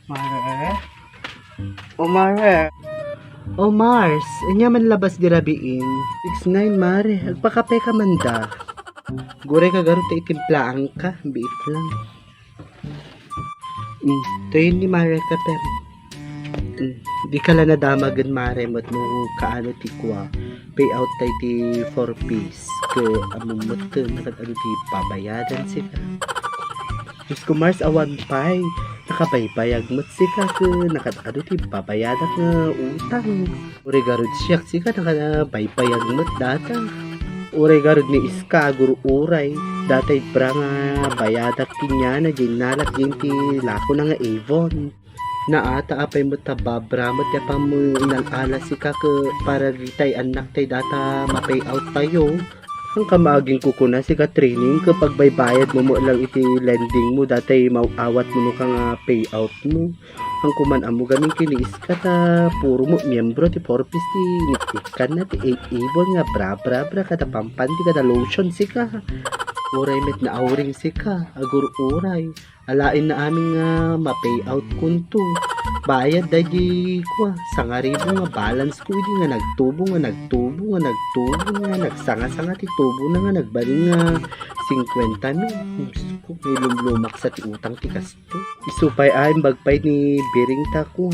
Mare? O Mare? O Mars, inya man labas di rabiin. 6'9 Mare, agpakape ka man da. Gure ka garo ta itimplaan ka, biit lang. Tayo ni Mare ka per. Di ka lang nadamagan Mare mat mo kaano ti kwa. Payout tayo ti 4 piece. Ke amumot ka nakadano ti pabayadan sika. Diyos ko Mars awan pay. Nakabaybayag mo't sika ke nakadano ti pabayadak nga utang. Ure garod siyak sika nakabaybayag mo't data. Ure garod ni iska guru uray. Datay bra nga bayadak kinya na ginalak din ti lako na nga Avon. Naata apay mo tababra mo tiya pa mo inalala si ka para ritay anak tay data ma-pay out tayo. Ang kamaging kukuna si ka training kapag baybayad mo lang iti lending mo datay mauawat mo ka nga payout mo. Ang kuman amo gaming kinis ka ta puro mo miyembro ti porpis ti nitikan na ti 8 Avon nga bra kada pampan ti kada lotion si ka. Uray met na awring si ka agur uray. Alain na aming ma-payout kunto. Bayad dahi ko. 1,000 nga balance ko. Hindi nga nagtubo nga nagsanga-sanga ti tubo na nga nagbaling nga 50 mil. Ko may lumlumak sa ti utang ti kasto. Isupay ay bagpay ni biring ta ko.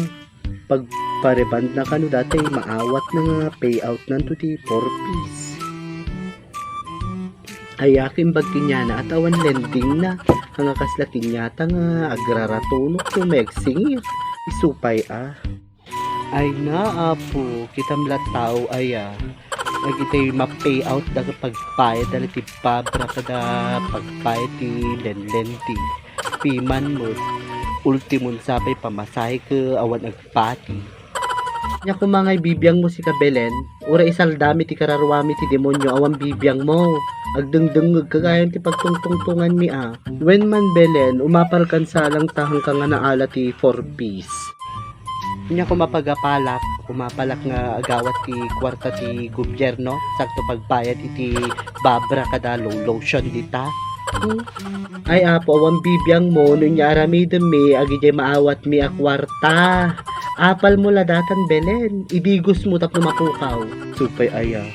Pag pareband na kano dati maawat na nga payout nanto ti 4 piece. Ayakin bagkin niya na atawan lending na. Ang kaslakin yata nga agraratunok to megsingit. Isupay Ay na apo, kitam la tao aya. Nagitay ma-payout da pagpayad dali ti pabra kada pagpayad ti lenlenti. Piman mo, ultimon sabay pamasahe ka awan agpati. Nya kung mga bibiyang mo si Kabelen, ura isal dami ti kararwami ti demonyo awan bibiyang mo. Agdengdengeg kagayan ti pagtungtungtungan mi When man Belen, umapal kan salang tahang ka nga naala ti 4 piece. Nya kung mapagapalak, umapalak nga agawat ti kwarta ti gobyerno, sakto pagbayad iti babra kada lotion dita. Ay apo, awan bibiyang mo, nunya aramidem mi, agijay maawat mi a kwarta. Apal mo la datan Belen, ibigos mo tapno mapukaw. Supay aya.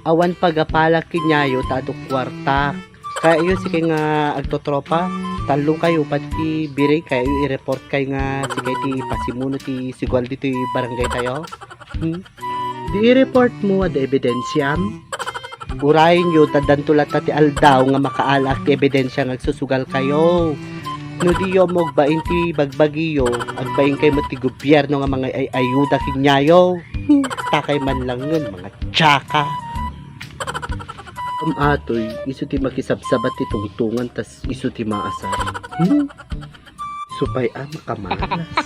Awan pagapalak kinyayo tadok kwarta. Kaya yun sige nga agtotropa, talong kayo pati biray kaya yun i-report kayo nga sige ti pasimuno ti sigwal dito yung barangay tayo. Di i-report mo ad ebidensyam. Urayin yun tadan tulat ti aldaw nga makaalak ti ebidensya nga agsusugal kayo. No diyo mo agbain ti bagbagiyo, agbain kayo mo ti gobyerno nga mga ayuda kinyayo. Takay man lang yun mga tsaka. Atoy, iso ti makisabsabat ti tungtungan tas iso ti maasar. Supay makamalas.